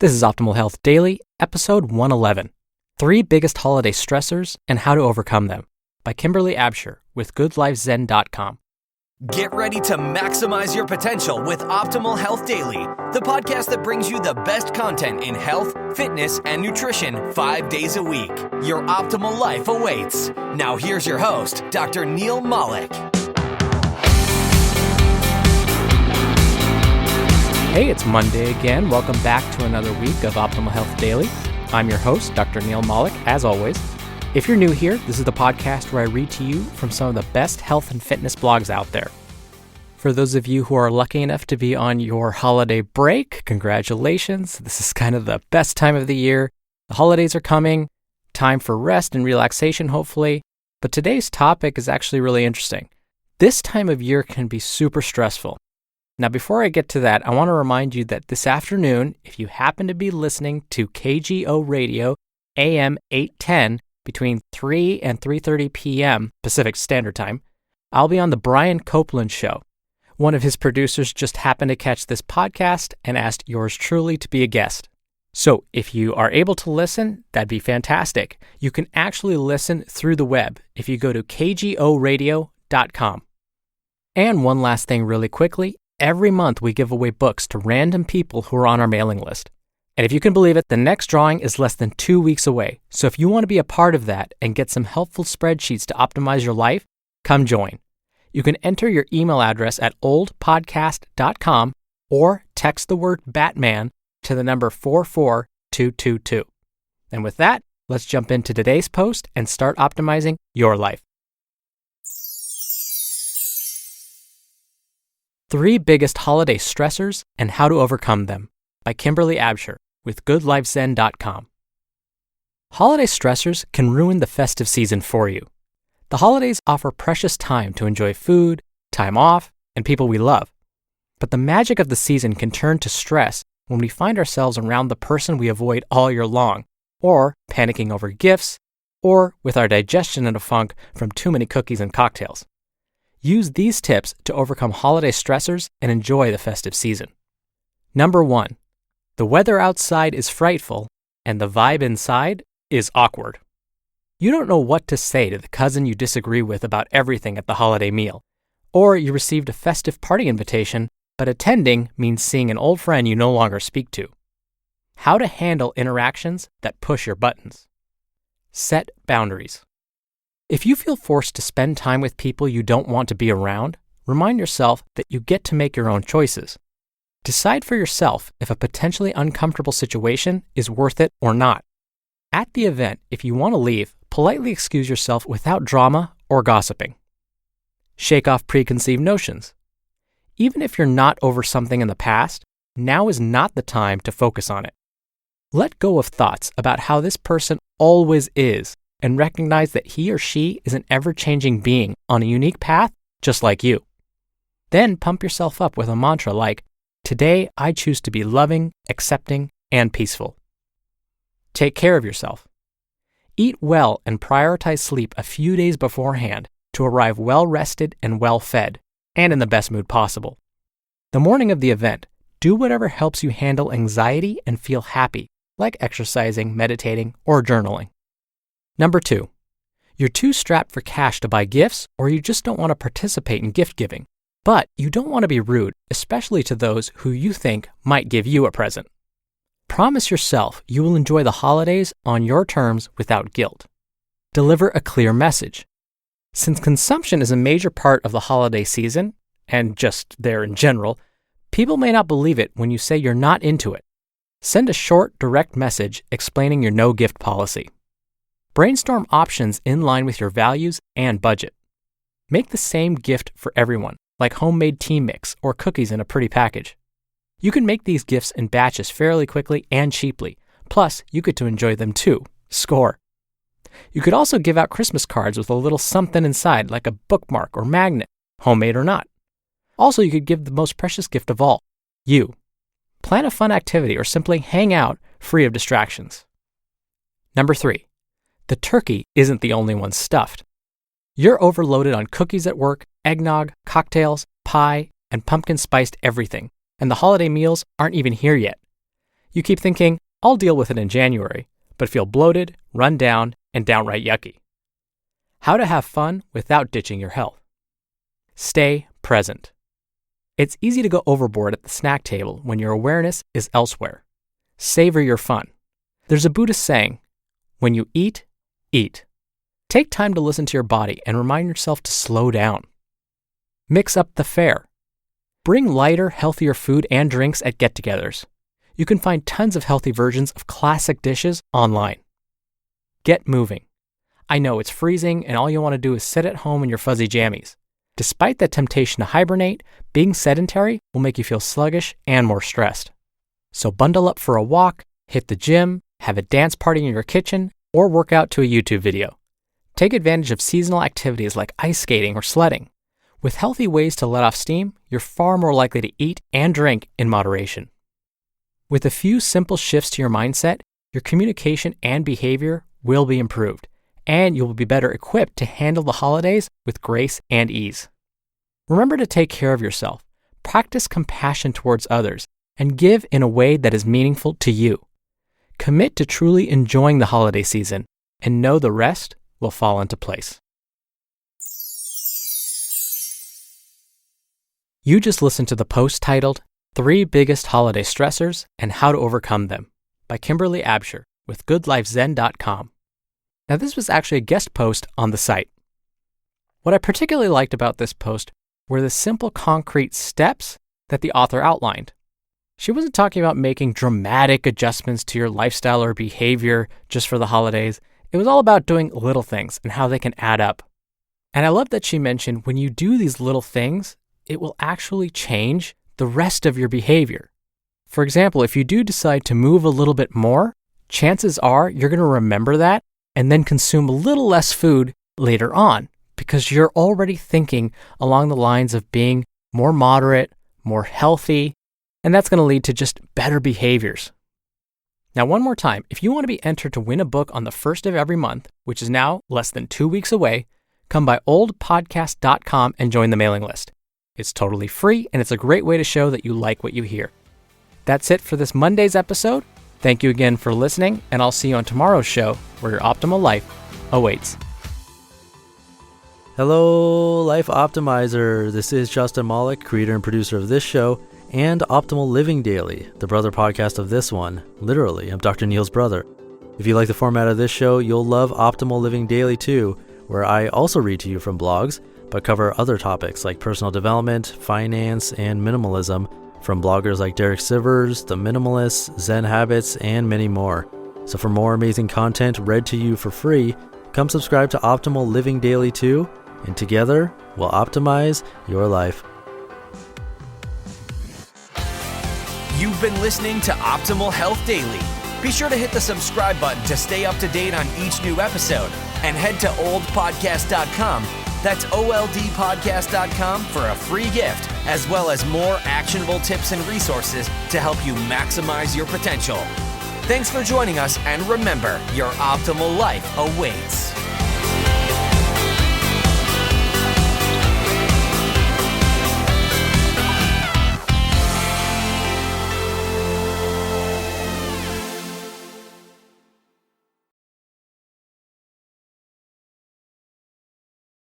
This is Optimal Health Daily, episode 111, 3 Biggest Holiday Stressors and How to Overcome Them, by Kimberly Absher with GoodLifeZen.com. Get ready to maximize your potential with Optimal Health Daily, the podcast that brings you the best content in health, fitness, and nutrition 5 days a week. Your optimal life awaits. Now here's your host, Dr. Neil Malik. Hey, it's Monday again. Welcome back to another week of Optimal Health Daily. I'm your host, Dr. Neil Malik, as always. If you're new here, this is the podcast where I read to you from some of the best health and fitness blogs out there. For those of you who are lucky enough to be on your holiday break, congratulations. This is kind of the best time of the year. The holidays are coming, time for rest and relaxation, hopefully. But today's topic is actually really interesting. This time of year can be super stressful. Now, before I get to that, I want to remind you that this afternoon, if you happen to be listening to KGO Radio AM 810 between 3 and 3:30 p.m. Pacific Standard Time, I'll be on the Brian Copeland Show. One of his producers just happened to catch this podcast and asked yours truly to be a guest. So if you are able to listen, that'd be fantastic. You can actually listen through the web if you go to kgoradio.com. And one last thing really quickly. Every month, we give away books to random people who are on our mailing list. And if you can believe it, the next drawing is less than 2 weeks away. So if you want to be a part of that and get some helpful spreadsheets to optimize your life, come join. You can enter your email address at oldpodcast.com or text the word Batman to the number 44222. And with that, let's jump into today's post and start optimizing your life. 3 Biggest Holiday Stressors and How to Overcome Them, by Kimberly Absher with GoodLifeZen.com. Holiday stressors can ruin the festive season for you. The holidays offer precious time to enjoy food, time off, and people we love. But the magic of the season can turn to stress when we find ourselves around the person we avoid all year long, or panicking over gifts, or with our digestion in a funk from too many cookies and cocktails. Use these tips to overcome holiday stressors and enjoy the festive season. Number 1, the weather outside is frightful and the vibe inside is awkward. You don't know what to say to the cousin you disagree with about everything at the holiday meal, or you received a festive party invitation, but attending means seeing an old friend you no longer speak to. How to handle interactions that push your buttons. Set boundaries. If you feel forced to spend time with people you don't want to be around, remind yourself that you get to make your own choices. Decide for yourself if a potentially uncomfortable situation is worth it or not. At the event, if you want to leave, politely excuse yourself without drama or gossiping. Shake off preconceived notions. Even if you're not over something in the past, now is not the time to focus on it. Let go of thoughts about how this person always is, and recognize that he or she is an ever-changing being on a unique path just like you. Then pump yourself up with a mantra like, "Today I choose to be loving, accepting, and peaceful." Take care of yourself. Eat well and prioritize sleep a few days beforehand to arrive well-rested and well-fed, and in the best mood possible. The morning of the event, do whatever helps you handle anxiety and feel happy, like exercising, meditating, or journaling. Number 2, you're too strapped for cash to buy gifts, or you just don't want to participate in gift giving. But you don't want to be rude, especially to those who you think might give you a present. Promise yourself you will enjoy the holidays on your terms without guilt. Deliver a clear message. Since consumption is a major part of the holiday season, and just there in general, people may not believe it when you say you're not into it. Send a short, direct message explaining your no-gift policy. Brainstorm options in line with your values and budget. Make the same gift for everyone, like homemade tea mix or cookies in a pretty package. You can make these gifts in batches fairly quickly and cheaply, plus you get to enjoy them too. Score! You could also give out Christmas cards with a little something inside, like a bookmark or magnet, homemade or not. Also, you could give the most precious gift of all, you. Plan a fun activity or simply hang out free of distractions. Number 3. The turkey isn't the only one stuffed. You're overloaded on cookies at work, eggnog, cocktails, pie, and pumpkin-spiced everything, and the holiday meals aren't even here yet. You keep thinking, I'll deal with it in January, but feel bloated, run down, and downright yucky. How to have fun without ditching your health. Stay present. It's easy to go overboard at the snack table when your awareness is elsewhere. Savor your fun. There's a Buddhist saying, when you eat, eat. Take time to listen to your body and remind yourself to slow down. Mix up the fare. Bring lighter, healthier food and drinks at get-togethers. You can find tons of healthy versions of classic dishes online. Get moving. I know it's freezing and all you want to do is sit at home in your fuzzy jammies. Despite the temptation to hibernate, being sedentary will make you feel sluggish and more stressed. So bundle up for a walk, hit the gym, have a dance party in your kitchen, or work out to a YouTube video. Take advantage of seasonal activities like ice skating or sledding. With healthy ways to let off steam, you're far more likely to eat and drink in moderation. With a few simple shifts to your mindset, your communication and behavior will be improved, and you will be better equipped to handle the holidays with grace and ease. Remember to take care of yourself, practice compassion towards others, and give in a way that is meaningful to you. Commit to truly enjoying the holiday season, and know the rest will fall into place. You just listened to the post titled, 3 Biggest Holiday Stressors and How to Overcome Them by Kimberly Absher with goodlifezen.com. Now, this was actually a guest post on the site. What I particularly liked about this post were the simple concrete steps that the author outlined. She wasn't talking about making dramatic adjustments to your lifestyle or behavior just for the holidays. It was all about doing little things and how they can add up. And I love that she mentioned when you do these little things, it will actually change the rest of your behavior. For example, if you do decide to move a little bit more, chances are you're going to remember that and then consume a little less food later on because you're already thinking along the lines of being more moderate, more healthy, and that's going to lead to just better behaviors. Now, one more time, if you want to be entered to win a book on the first of every month, which is now less than 2 weeks away, come by oldpodcast.com and join the mailing list. It's totally free, and it's a great way to show that you like what you hear. That's it for this Monday's episode. Thank you again for listening, and I'll see you on tomorrow's show where your optimal life awaits. Hello, Life Optimizer. This is Justin Malik, creator and producer of this show, and Optimal Living Daily, the brother podcast of this one. Literally, I'm Dr. Neil's brother. If you like the format of this show, you'll love Optimal Living Daily too, where I also read to you from blogs, but cover other topics like personal development, finance, and minimalism from bloggers like Derek Sivers, The Minimalists, Zen Habits, and many more. So for more amazing content read to you for free, come subscribe to Optimal Living Daily too, and together we'll optimize your life. You've been listening to Optimal Health Daily. Be sure to hit the subscribe button to stay up to date on each new episode, and head to oldpodcast.com. That's oldpodcast.com for a free gift, as well as more actionable tips and resources to help you maximize your potential. Thanks for joining us, and remember, your optimal life awaits.